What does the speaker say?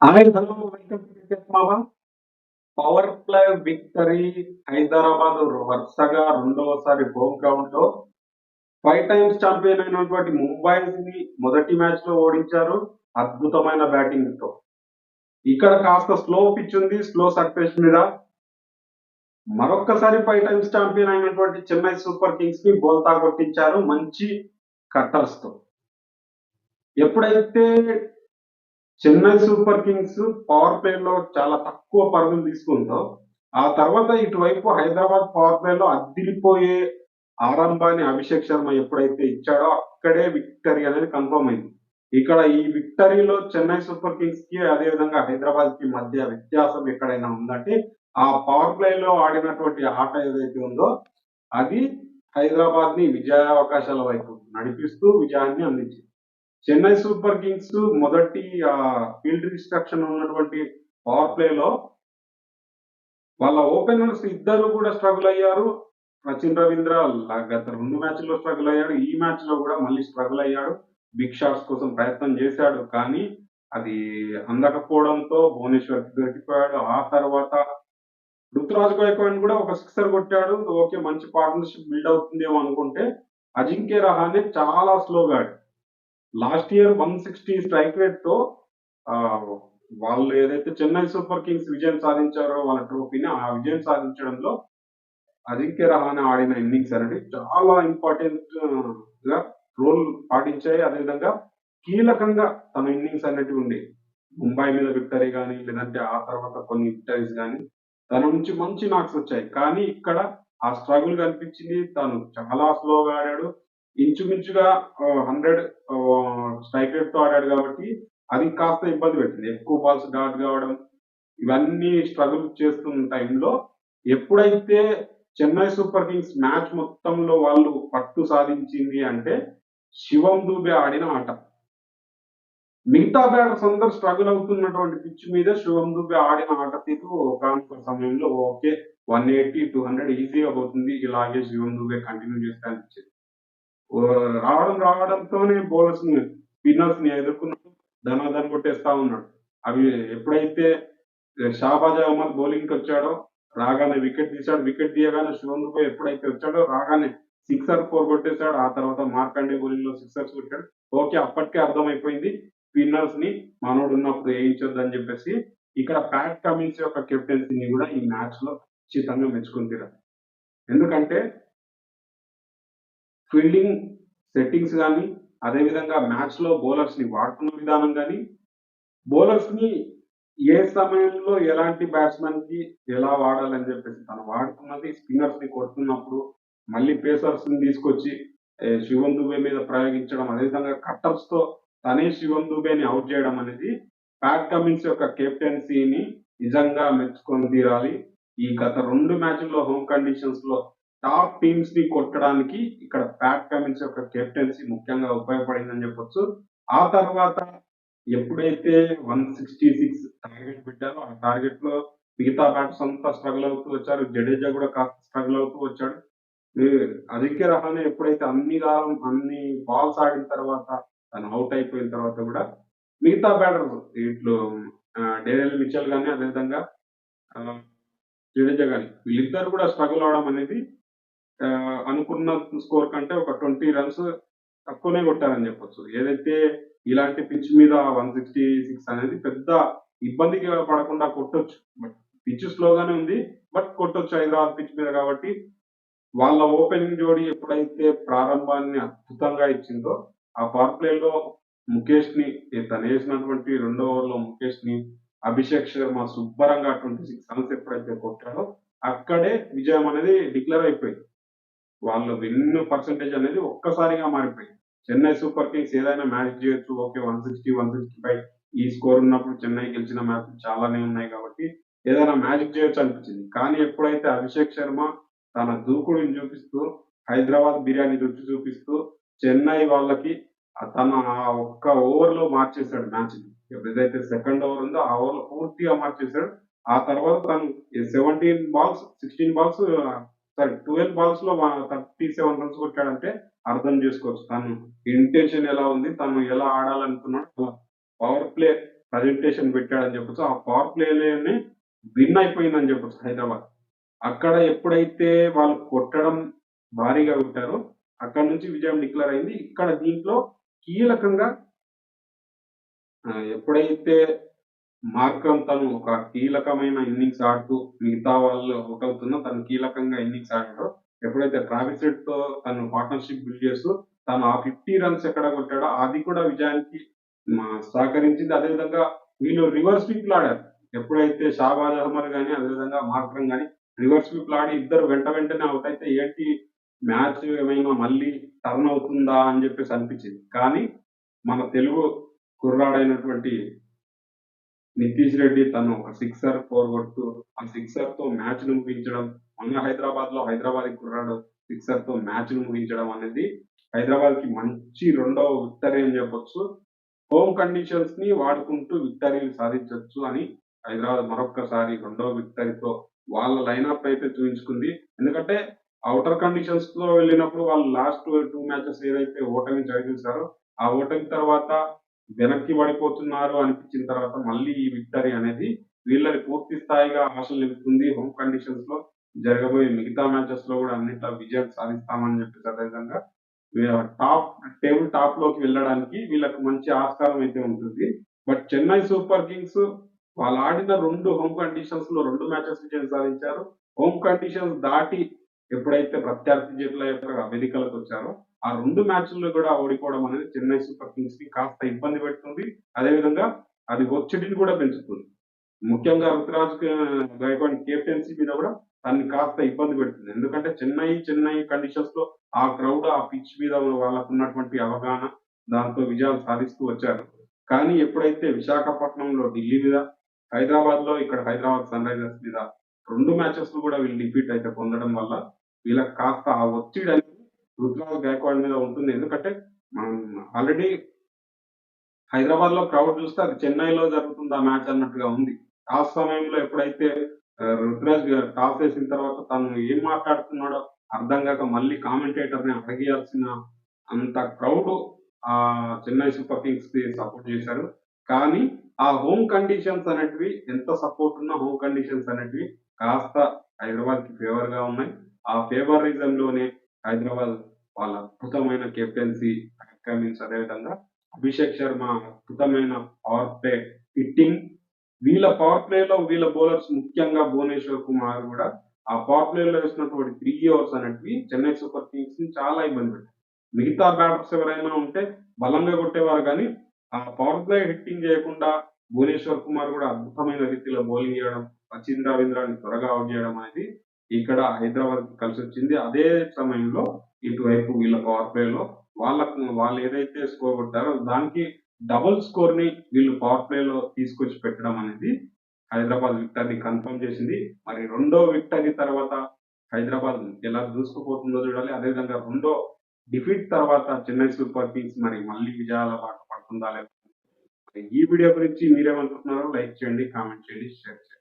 Hi hello welcome to cricket మామ. Power play victory. Hyderabad వరుసగా రెండవసారి హోమ్ గ్రౌండ్ లో 5 టైమ్స్ ఛాంపియన్ అయినటువంటి ముంబైని మొదటి మ్యాచ్ లో ఓడించారు అద్భుతమైన బ్యాటింగ్ తో. ఇక్కడ కాస్త స్లో పిచ్ ఉంది, స్లో సర్ఫేస్ మీద మరొక్కసారి 5 టైమ్స్ ఛాంపియన్ అయినటువంటి చెన్నై సూపర్ కింగ్స్ ని బోల్తా కొట్టించారు మంచి కట్టర్స్ తో. ఎప్పుడైతే Chennai super Kings power play లో చాలా తక్కువ పరుగులు తీసుకుందో, ఆ తర్వాత ఇటువైపు హైదరాబాద్ పవర్ ప్లే లో అద్దిరిపోయే ఆరంభాన్ని అభిషేక్ శర్మ ఎప్పుడైతే ఇచ్చాడో అక్కడే విక్టరీ అనేది కన్ఫర్మ్ అయింది. ఇక్కడ ఈ విక్టరీలో చెన్నై సూపర్ కింగ్స్ కి అదేవిధంగా హైదరాబాద్ కి మధ్య వ్యత్యాసం ఎక్కడైనా ఉందంటే ఆ పవర్ ప్లే లో ఆడినటువంటి ఆట ఏదైతే ఉందో అది హైదరాబాద్ ని విజయావకాశాల వైపు నడిపిస్తూ విజయాన్ని అందించింది. చెన్నై సూపర్ కింగ్స్ మొదటి ఫీల్డ్ రిస్ట్రక్షన్ ఉన్నటువంటి పవర్ ప్లే లో వాళ్ళ ఓపెనర్స్ ఇద్దరు కూడా స్ట్రగుల్ అయ్యారు. సచిన్ రవీంద్ర గత 2 మ్యాచ్ల్లో స్ట్రగుల్ అయ్యాడు. ఈ మ్యాచ్ లో కూడా మళ్ళీ స్ట్రగుల్ అయ్యాడు. బిగ్ షాట్స్ కోసం ప్రయత్నం చేశాడు. కానీ అది అందకపోవడంతో భువనేశ్వర్ దొరికిపోయాడు. ఆ తర్వాత రుతురాజ్ గైక్వాడ్ కూడా ఒక సిక్సర్ కొట్టాడు. ఓకే, మంచి పార్ట్నర్షిప్ బిల్డ్ అవుతుందేమో అనుకుంటే అజింక్య రహానే చాలా స్లోగా ఆడాడు. లాస్ట్ ఇయర్ 160 స్ట్రైక్ రేట్ తో వాళ్ళు ఏదైతే చెన్నై సూపర్ కింగ్స్ విజయం సాధించారో వాళ్ళ ట్రోఫీని, ఆ విజయం సాధించడంలో అజింక్య రహానే ఆడిన ఇన్నింగ్స్ అనేది చాలా ఇంపార్టెంట్ గా రోల్ పాటించాయి. అదేవిధంగా కీలకంగా తన ఇన్నింగ్స్ అనేటివి ఉండేవి. ముంబై మీద విక్టరీ కానీ, లేదంటే ఆ తర్వాత కొన్ని విక్టరీస్ కానీ తన నుంచి మంచి నాక్స్ వచ్చాయి. కానీ ఇక్కడ ఆ స్ట్రగుల్ కనిపించింది. తను చాలా స్లోగా ఆడాడు. ఇంచుమించుగా 100 స్ట్రైక్ రేట్ తో ఆడాడు కాబట్టి అది కాస్త ఇబ్బంది పెట్టింది. ఎక్కువ బాల్స్ డాట్ కావడం, ఇవన్నీ స్ట్రగుల్ చేస్తున్న టైంలో ఎప్పుడైతే చెన్నై సూపర్ కింగ్స్ మ్యాచ్ మొత్తంలో వాళ్ళు పట్టు సాధించింది అంటే శివం దూబే ఆడిన ఆట. మిగతా బ్యాటర్స్ అందరూ స్ట్రగుల్ అవుతున్నటువంటి పిచ్ మీద శివం దూబే ఆడిన ఆట తీరు ఒకానొక సమయంలో ఓకే, 180, 200 ఈజీగా పోతుంది. ఇలాగే శివం దూబే కంటిన్యూ చేస్తే అనిపించింది. రావడంతోనే బౌలర్స్ ని, స్పిన్నర్స్ ని ఎదుర్కొన్నాడు. ధనాధన్ కొట్టేస్తా ఉన్నాడు. అవి ఎప్పుడైతే షాబాజ్ అహ్మద్ బౌలింగ్ కి వచ్చాడో రాగానే వికెట్ తీశాడు. వికెట్ తీయగానే శివం దుబే ఎప్పుడైతే వచ్చాడో రాగానే సిక్సర్ 4 కొట్టేశాడు. ఆ తర్వాత మార్కండే బౌలింగ్ లో సిక్సర్స్ కొట్టాడు. ఓకే, అప్పటికే అర్థమైపోయింది స్పిన్నర్స్ ని మనోడు ఉన్నప్పుడు వేయించొద్దని చెప్పేసి. ఇక్కడ ప్యాట్ కమిన్స్ యొక్క కెప్టెన్సీని కూడా ఈ మ్యాచ్ లో ఖచ్చితంగా మెచ్చుకుని తీరాలి. ఎందుకంటే ఫీల్డింగ్ సెట్టింగ్స్ కానీ, అదేవిధంగా మ్యాచ్ లో బౌలర్స్ ని వాడుతున్న విధానం కానీ, బౌలర్స్ ని ఏ సమయంలో ఎలాంటి బ్యాట్స్‌మన్ కి ఎలా వాడాలని చెప్పేసి తను వాడుతున్నది స్పిన్నర్స్ ని కొడుతున్నప్పుడు, మళ్ళీ పేసర్స్‌ని తీసుకొచ్చి శివం దుబే మీద ప్రయోగించడం, అదేవిధంగా కట్టర్స్‌తో తనే శివం దుబేని ఔట్ చేయడం అనేది ప్యాట్ కమిన్స్ యొక్క కెప్టెన్సీని నిజంగా మెచ్చుకొని తీరాలి. ఈ గత 2 మ్యాచ్‌ల్లో హోమ్ కండిషన్స్‌లో టాప్ టీమ్స్ ని కొట్టడానికి ఇక్కడ ప్యాట్ కమిన్స్ యొక్క కెప్టెన్సీ ముఖ్యంగా ఉపయోగపడిందని చెప్పొచ్చు. ఆ తర్వాత ఎప్పుడైతే 166 టార్గెట్ పెట్టారో ఆ టార్గెట్ లో మిగతా బ్యాట్స్ అంతా స్ట్రగుల్ అవుతూ వచ్చారు. జడేజా కూడా కాస్త స్ట్రగుల్ అవుతూ వచ్చాడు. ఈ అజింక్య రహానే ఎప్పుడైతే అన్ని బాల్స్ ఆడిన తర్వాత తను అవుట్ అయిపోయిన తర్వాత కూడా మిగతా బ్యాటర్స్ ఇట్లు డేరెల్ మిచెల్ గానీ, అదేవిధంగా జడేజా గానీ వీళ్ళిద్దరు కూడా స్ట్రగుల్ అవడం అనేది అనుకున్న స్కోర్ కంటే ఒక 20 రన్స్ తక్కువనే కొట్టారని చెప్పొచ్చు. ఏదైతే ఇలాంటి పిచ్ మీద 166 అనేది పెద్ద ఇబ్బందికి పడకుండా కొట్టొచ్చు. బట్ పిచ్ స్లోగానే ఉంది. బట్ కొట్టొచ్చు హైదరాబాద్ పిచ్ మీద కాబట్టి. వాళ్ళ ఓపెనింగ్ జోడీ ఎప్పుడైతే ప్రారంభాన్ని అద్భుతంగా ఇచ్చిందో, ఆ పవర్ ప్లేలో ముఖేష్ ని తను వేసినటువంటి రెండో ఓవర్‌లో ముఖేష్ ని అభిషేక్ శర్మ శుభ్రంగా 26 రన్స్ ఎప్పుడైతే కొట్టాడో అక్కడే విజయం అనేది డిక్లేర్ అయిపోయింది. వాళ్ళ విన్ పర్సెంటేజ్ అనేది ఒక్కసారిగా మారిపోయింది. చెన్నై సూపర్ కింగ్స్ ఏదైనా మ్యాచ్ చేయొచ్చు. ఓకే, 160, 165 ఈ స్కోర్ ఉన్నప్పుడు చెన్నై గెలిచిన మ్యాచ్ చాలానే ఉన్నాయి కాబట్టి ఏదైనా మ్యాజిక్ చేయొచ్చు అనిపించింది. కానీ ఎప్పుడైతే అభిషేక్ శర్మ తన దూకుడుని చూపిస్తూ, హైదరాబాద్ బిర్యానీ రుచి చూపిస్తూ చెన్నై వాళ్ళకి తన ఆ ఒక్క ఓవర్‌లో మార్చేసాడు మ్యాచ్‌ని. ఏదైతే సెకండ్ ఓవర్ ఉందో ఆ ఓవర్‌లో పూర్తిగా మార్చేసాడు. ఆ తర్వాత తను 17 బాల్స్, 16 బాల్స్ సారీ 12 బాల్స్ లో 37 రన్స్ కొట్టాడంటే అర్థం చేసుకోవచ్చు తను ఇంటెన్షన్ ఎలా ఉంది, తను ఎలా ఆడాలనుకున్నాడు. పవర్ ప్లే ప్రజెంటేషన్ పెట్టాడని చెప్పొచ్చు. ఆ పవర్ ప్లేలోనే విన్ అయిపోయిందని చెప్పొచ్చు హైదరాబాద్. అక్కడ ఎప్పుడైతే వాళ్ళు కొట్టడం భారీగా కొట్టారో అక్కడి నుంచి విజయం డిక్లేర్ అయింది. ఇక్కడ దీంట్లో కీలకంగా ఎప్పుడైతే మార్క్రమ్ తను ఒక కీలకమైన ఇన్నింగ్స్ ఆడుతూ మిగతా వాళ్ళు ఔట్ అవుతున్నా తను కీలకంగా ఇన్నింగ్స్ ఆడాడో, ఎప్పుడైతే ట్రావిస్ హెడ్‌తో తను పార్ట్నర్‌షిప్ బిల్డ్ చేస్తూ తను ఆ 50 రన్స్ ఎక్కడ కొట్టాడో అది కూడా విజయానికి సహకరించింది. అదేవిధంగా వీళ్ళు రివర్స్ స్వీప్‌లు ఆడారు. ఎప్పుడైతే షాబాజ్ అహ్మద్ గాని, అదేవిధంగా మార్క్రమ్ గాని రివర్స్ స్వీప్‌లు ఆడి ఇద్దరు వెంట వెంటనే ఔట్ అయితే ఏంటి మ్యాచ్ ఏమైనా మళ్ళీ టర్న్ అవుతుందా అని చెప్పేసి అనిపించింది. కానీ మన తెలుగు కుర్రాడైనటువంటి నితీష్ రెడ్డి తను ఒక సిక్సర్, 4 కొడుతూ ఆ సిక్సర్‌తో మ్యాచ్‌ని ముగించడం, మొన్న హైదరాబాద్‌లో హైదరాబాదీ కుర్రాడు సిక్సర్‌తో మ్యాచ్‌ని ముగించడం అనేది హైదరాబాద్‌కి మంచి రెండవ విక్టరీ అని చెప్పొచ్చు. హోమ్ కండిషన్స్‌ని వాడుకుంటూ విక్టరీలు సాధించొచ్చు అని హైదరాబాద్ మరొక్కసారి రెండవ విక్టరీతో వాళ్ళ లైనప్ అయితే చూయించుకుంది. ఎందుకంటే ఔటర్ కండిషన్స్‌లో వెళ్ళినప్పుడు వాళ్ళు లాస్ట్ 2 మ్యాచెస్ ఏదైతే ఓటమిని చవిచూసారో, ఆ ఓటమి తర్వాత వెనక్కి పడిపోతున్నారు అనిపించిన తర్వాత మళ్ళీ ఈ విక్టరీ అనేది వీళ్ళని పూర్తి స్థాయిగా ఆశలు నింపుతుంది. హోమ్ కండిషన్స్ లో జరగబోయే మిగతా మ్యాచెస్ లో కూడా అన్నిట్లో విజయం సాధిస్తామని చెప్పేసి అదేవిధంగా టాప్ టేబుల్ టాప్ లోకి వెళ్ళడానికి వీళ్ళకి మంచి ఆస్కారం అయితే ఉంటుంది. బట్ చెన్నై సూపర్ కింగ్స్ వాళ్ళు ఆడిన 2 హోమ్ కండిషన్స్ లో 2 మ్యాచెస్ విజయం సాధించారు. హోమ్ కండిషన్స్ దాటి ఎప్పుడైతే ప్రత్యర్థి జట్ల యొక్క వేదికలకు వచ్చారో ఆ 2 మ్యాచ్‌ల్లో కూడా ఓడిపోవడం అనేది చెన్నై సూపర్ కింగ్స్‌ని కాస్త ఇబ్బంది పెడుతుంది. అదేవిధంగా అది ఒత్తిడిని కూడా పెంచుతుంది. ముఖ్యంగా రుతురాజ్ గైక్వాడ్ కెప్టెన్సీ మీద కూడా తనని కాస్త ఇబ్బంది పెడుతుంది. ఎందుకంటే చెన్నై కండిషన్స్‌లో ఆ క్రౌడ్, ఆ పిచ్ మీద వాళ్ళకున్నటువంటి అవగాహన దాంతో విజయాలు సాధిస్తూ వచ్చారు. కానీ ఎప్పుడైతే విశాఖపట్నంలో ఢిల్లీ మీద, హైదరాబాద్‌లో ఇక్కడ హైదరాబాద్ సన్ రైజర్స్ మీద 2 మ్యాచెస్‌లు కూడా వీళ్ళు డిఫీట్ అయితే పొందడం వల్ల వీళ్ళకి కాస్త ఆ ఒత్తిడి అనేది రుతురాజ్ గైక్వాడ్ మీద ఉంటుంది. ఎందుకంటే మనం ఆల్రెడీ హైదరాబాద్‌లో క్రౌడ్ చూస్తే అది చెన్నైలో జరుగుతుంది ఆ మ్యాచ్ అన్నట్టుగా ఉంది. టాస్ సమయంలో ఎప్పుడైతే రుతురాజ్ గారు టాస్ వేసిన తర్వాత తను ఏం మాట్లాడుతున్నాడో అర్థం గాక మళ్ళీ కామెంటేటర్‌ని అడిగేయాల్సిన అంత క్రౌడ్ చెన్నై సూపర్ కింగ్స్‌కి సపోర్ట్ చేశారు. కానీ ఆ హోమ్ కండిషన్స్ అనేటివి ఎంత సపోర్ట్ ఉన్నా హోమ్ కండిషన్స్ అనేటివి కాస్త హైదరాబాద్‌కి ఫేవర్‌గా ఉన్నాయి. ఆ ఫేవరిజంలోనే హైదరాబాద్ వాళ్ళ అద్భుతమైన కెప్టెన్సీ కమిన్స్ అదేవిధంగా అభిషేక్ శర్మ అద్భుతమైన పవర్ ప్లే హిట్టింగ్ వీళ్ళ పవర్ ప్లేలో వీళ్ళ బౌలర్స్ ముఖ్యంగా భువనేశ్వర్ కుమార్ కూడా ఆ పవర్ ప్లేలో వేసినటువంటి 3 ఓవర్స్ అనేటివి చెన్నై సూపర్ కింగ్స్ ని చాలా ఇబ్బంది పెట్టాయి. మిగతా బ్యాటర్స్ ఎవరైనా ఉంటే బలంగా కొట్టేవారు కానీ ఆ పవర్ ప్లే హిట్టింగ్ చేయకుండా భువనేశ్వర్ కుమార్ కూడా అద్భుతమైన రీతిలో బౌలింగ్ చేయడం, రచీన్ రవీంద్రాన్ని త్వరగా అవుట్ చేయడం అనేది ఇక్కడ హైదరాబాద్ కలిసి వచ్చింది. అదే సమయంలో ఇటువైపు వీళ్ళ పవర్ ప్లేలో వాళ్ళు ఏదైతే స్కోర్ కొట్టారో దానికి డబుల్ స్కోర్ ని వీళ్ళు పవర్ ప్లేలో తీసుకొచ్చి పెట్టడం అనేది హైదరాబాద్ విక్టరీని కన్ఫర్మ్ చేసింది. మరి రెండో విక్టరీ తర్వాత హైదరాబాద్ ఎలా దూసుకుపోతుందో చూడాలి. అదేవిధంగా రెండో డిఫీట్ తర్వాత చెన్నై సూపర్ కింగ్స్ మరి మళ్ళీ విజయాల బాట పడుతుందా లేదా? ఈ వీడియో గురించి మీరేమనుకుంటున్నారో లైక్ చేయండి, కామెంట్ చేయండి, షేర్ చేయండి.